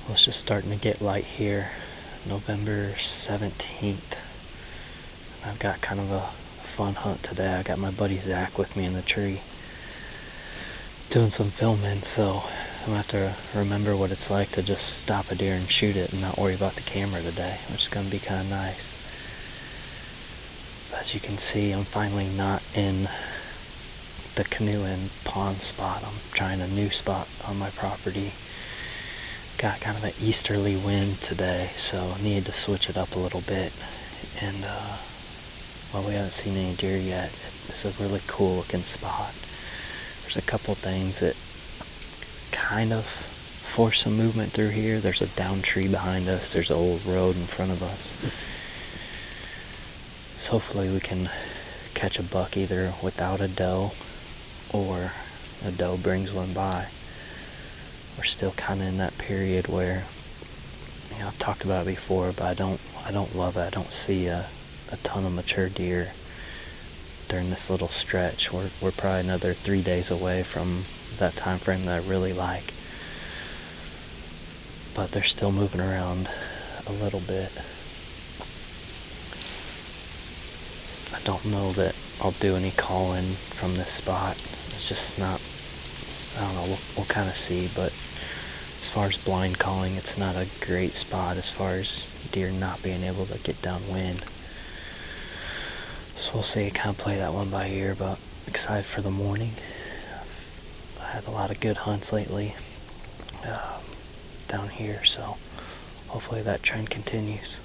Well, it's just starting to get light here, November 17th. I've got kind of a fun hunt today. I got my buddy Zach with me in the tree doing some filming, so I'm gonna have to remember what it's like to just stop a deer and shoot it and not worry about the camera today, which is gonna be kind of nice. As you can see, I'm finally not in the canoe and pond spot. I'm trying a new spot on my property. Got kind of an easterly wind today, so I needed to switch it up a little bit. And well, we haven't seen any deer yet. It's a really cool looking spot. There's a couple things that kind of force some movement through here. There's a down tree behind us. There's an old road in front of us. So hopefully we can catch a buck either without a doe or a doe brings one by. We're still kind of in that period where, you know, I've talked about it before, but I don't love it. I don't see a ton of mature deer during this little stretch. We're probably another 3 days away from that time frame that I really like, but they're still moving around a little bit. I don't know that I'll do any calling from this spot. It's just not, I don't know, we'll kind of see, but as far as blind calling, it's not a great spot as far as deer not being able to get downwind. So we'll see, kind of play that one by ear, but excited for the morning. I had a lot of good hunts lately down here, so hopefully that trend continues.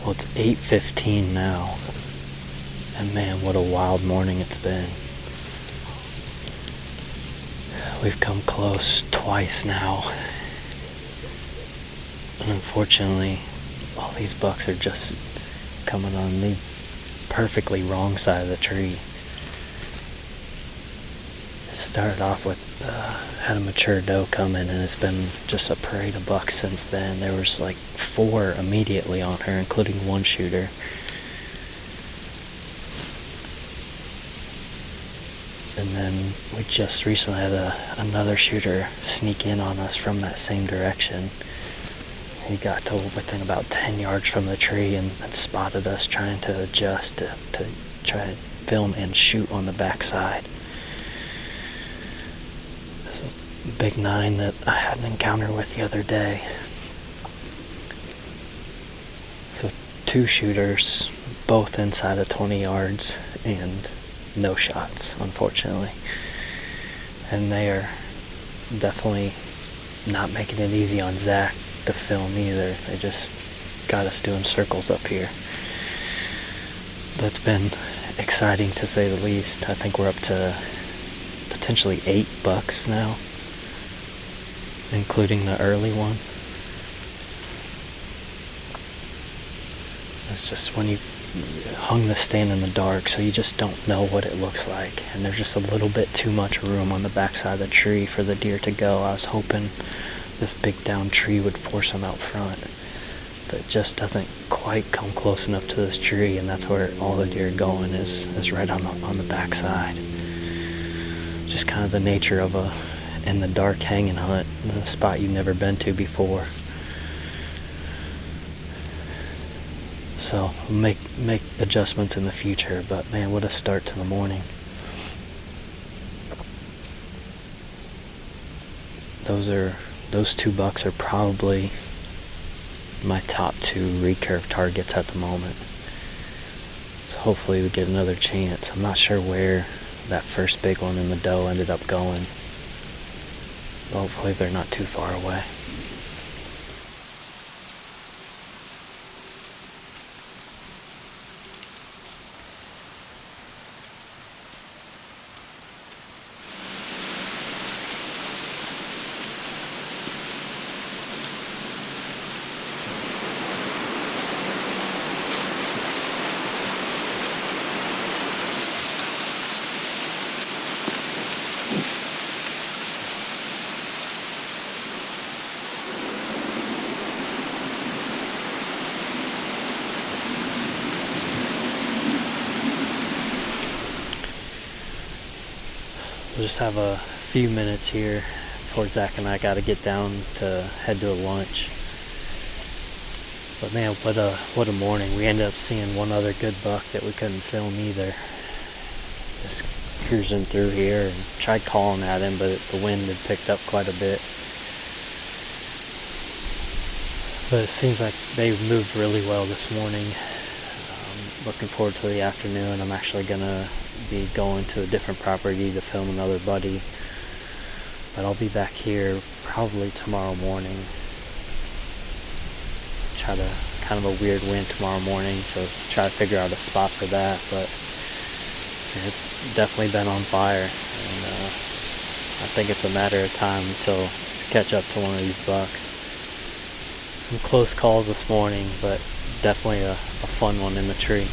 Well, it's 8:15 now, and man, what a wild morning it's been. We've come close twice now, and unfortunately, all these bucks are just coming on the perfectly wrong side of the tree. It started off with had a mature doe coming, and it's been just a parade of bucks since then. There was like 4 immediately on her, including one shooter. And then we just recently had another shooter sneak in on us from that same direction. He got to within about 10 yards from the tree and spotted us trying to adjust to try to film and shoot on the backside. It's a big 9 that I had an encounter with the other day. So 2 shooters, both inside of 20 yards, and no shots, unfortunately. And they are definitely not making it easy on Zach to film either. They just got us doing circles up here. But it's been exciting to say the least. I think we're up to potentially 8 bucks now, including the early ones. It's just when you hung the stand in the dark, so you just don't know what it looks like, and there's just a little bit too much room on the backside of the tree for the deer to go. I was hoping this big down tree would force them out front, but it just doesn't quite come close enough to this tree, and that's where all the deer are going is right on the backside. Just kind of the nature of a in the dark hanging hunt in a spot you've never been to before. So make adjustments in the future, but man, what a start to the morning. Those 2 bucks are probably my top 2 recurve targets at the moment. So hopefully we get another chance. I'm not sure where that first big one in the doe ended up going. But hopefully they're not too far away. We'll just have a few minutes here before Zach and I got to get down to head to a lunch. But man, what a morning. We ended up seeing one other good buck that we couldn't film either. Just cruising through here and tried calling at him, but the wind had picked up quite a bit. But it seems like they've moved really well this morning. Looking forward to the afternoon. I'm actually gonna be going to a different property to film another buddy, but I'll be back here probably tomorrow morning. Try to kind of a weird wind tomorrow morning, so try to figure out a spot for that. But it's definitely been on fire, and I think it's a matter of time until I catch up to one of these bucks. Some close calls this morning, but definitely a fun one in the tree.